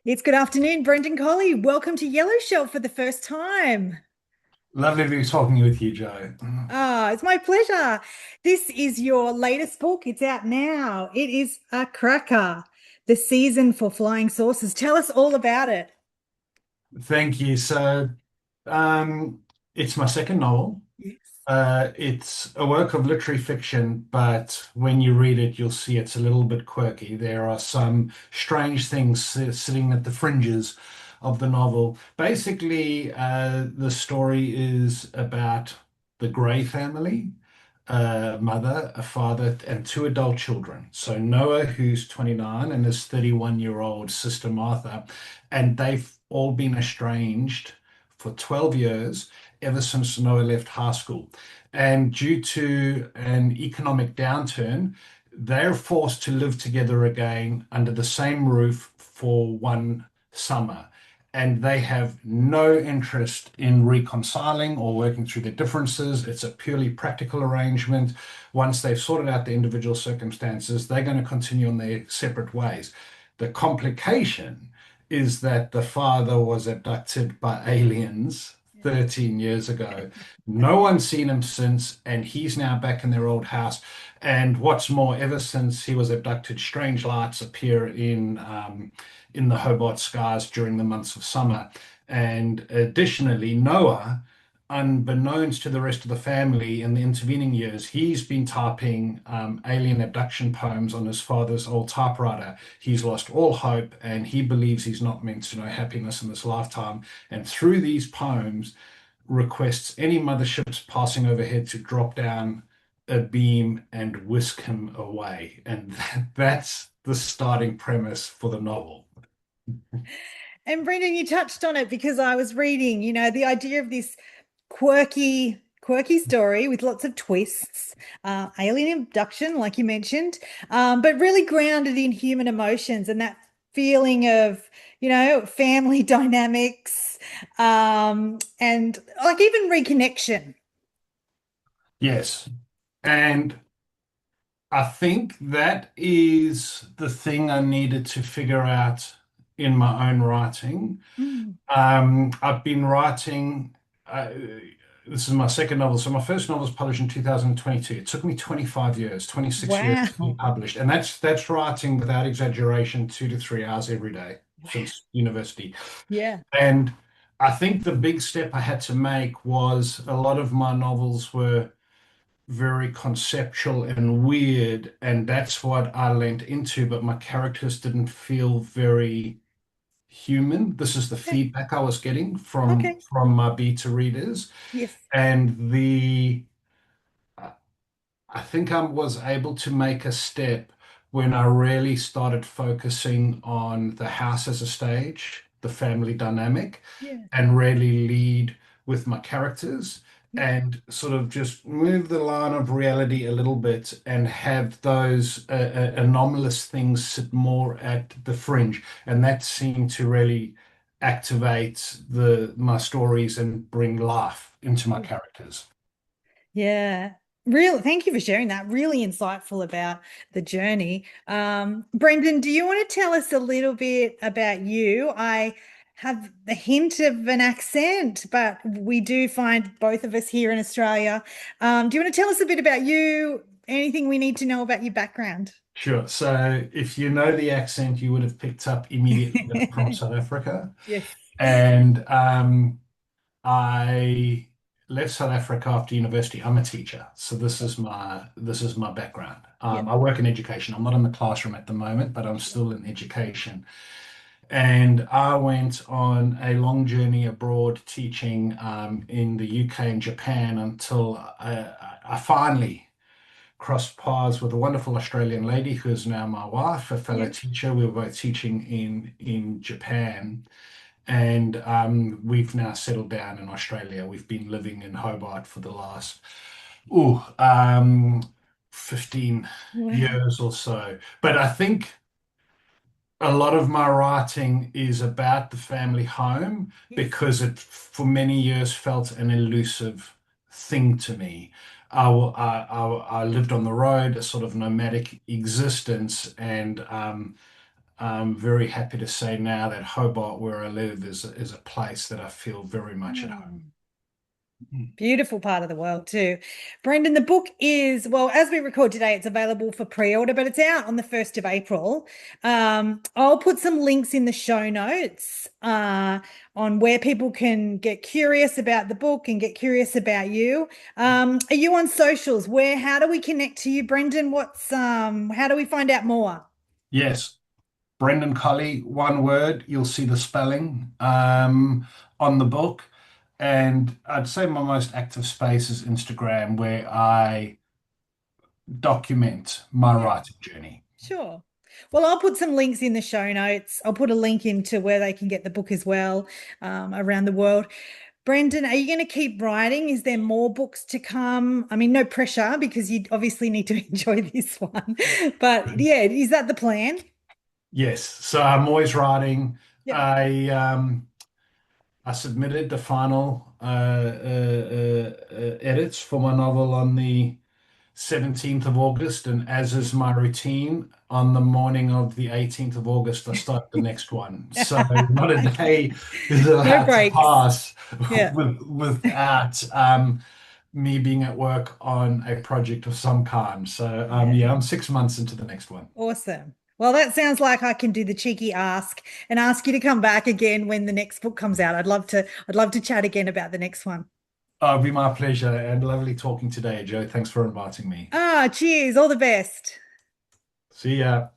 It's good afternoon, Brendan Colley. Welcome to Yellow Shell for the first time. Lovely to be talking with you, Joe. It's my pleasure. This is your latest book. It's out now. It is a cracker. The Season for Flying Saucers. Tell us all about it. Thank you. Um, it's my second novel. Yes. It's a work of literary fiction, but when you read it, you'll see it's a little bit quirky. There are some strange things sitting at the fringes of the novel. Basically, the story is about the Gray family, a mother, a father, and two adult children. So Noah, who's 29, and his 31-year-old sister Martha, and they've all been estranged for 12 years ever since Noah left high school. And due to an economic downturn, they're forced to live together again under the same roof for one summer. And they have no interest in reconciling or working through their differences. It's a purely practical arrangement. Once they've sorted out the individual circumstances, they're going to continue on their separate ways. The complication is that the father was abducted by aliens 13 years ago. No one's seen him since, and he's now back in their old house. And what's more, ever since he was abducted, strange lights appear in the Hobart skies during the months of summer. And additionally, Noah, unbeknownst to the rest of the family in the intervening years, he's been typing alien abduction poems on his father's old typewriter. He's lost all hope and he believes he's not meant to know happiness in this lifetime. And through these poems, requests any motherships passing overhead to drop down a beam and whisk him away. And that's the starting premise for the novel. And Brendan, you touched on it because I was reading, the idea of this quirky story with lots of twists, alien abduction, like you mentioned, but really grounded in human emotions and that feeling of, family dynamics, and like even reconnection. Yes. And I think that is the thing I needed to figure out in my own writing. Mm. I've been writing, this is my second novel. So my first novel was published in 2022. It took me 25 years, 26 years to be Wow. published. And that's writing without exaggeration, 2 to 3 hours every day Wow. since university. Yeah. And I think the big step I had to make was a lot of my novels were very conceptual and weird, and that's what I lent into, but my characters didn't feel very human. This is the Yeah. feedback I was getting from Okay. from my beta readers, Yes. and the I think I was able to make a step when I really started focusing on the house as a stage, the family dynamic, Yeah. and really lead with my characters Yeah. and sort of just move the line of reality a little bit and have those anomalous things sit more at the fringe. And that seemed to really activate the my stories and bring life into my Yeah. characters. Yeah. Thank you for sharing that. Really insightful about the journey. Brendan, do you want to tell us a little bit about you? I have the hint of an accent, but we do find both of us here in Australia. Do you want to tell us a bit about you? Anything we need to know about your background? Sure. So if you know the accent, you would have picked up immediately that I'm from South Africa. Yes. And I left South Africa after university. I'm a teacher, so this is my background. Yep. I work in education. I'm not in the classroom at the moment, but I'm still in education. And I went on a long journey abroad teaching in the UK and Japan until I finally crossed paths with a wonderful Australian lady who is now my wife, a fellow Yep. teacher. We were both teaching in Japan, and we've now settled down in Australia. We've been living in Hobart for the last ooh, 15 Wow. years or so. But I think a lot of my writing is about the family home Yes. because it, for many years, felt an elusive thing to me. I lived on the road, a sort of nomadic existence, and I'm very happy to say now that Hobart, where I live, is a place that I feel very much at home. Mm. Beautiful part of the world too. Brendan, the book is, well, as we record today, it's available for pre-order, but it's out on the 1st of April. I'll put some links in the show notes on where people can get curious about the book and get curious about you. Are you on socials? How do we connect to you, Brendan? How do we find out more? Yes, Brendan Colley, one word, you'll see the spelling on the book. And I'd say my most active space is Instagram, where I document my Yeah. writing journey. Sure. Well, I'll put some links in the show notes. I'll put a link into where they can get the book as well, around the world. Brendan, are you going to keep writing? Is there more books to come? I mean, no pressure because you obviously need to enjoy this one. But yeah, is that the plan? Yes, so I'm always writing. Yep. I submitted the final edits for my novel on the 17th of August, and as is my routine, on the morning of the 18th of August, I start the next one. So not a Okay. day is No allowed to breaks. pass Yeah. without me being at work on a project of some kind. So Yeah. yeah, I'm 6 months into the next one. Awesome. Well, that sounds like I can do the cheeky ask and ask you to come back again when the next book comes out. I'd love to chat again about the next one. Oh, it'll be my pleasure and lovely talking today, Joe. Thanks for inviting me. Ah, cheers. All the best. See ya.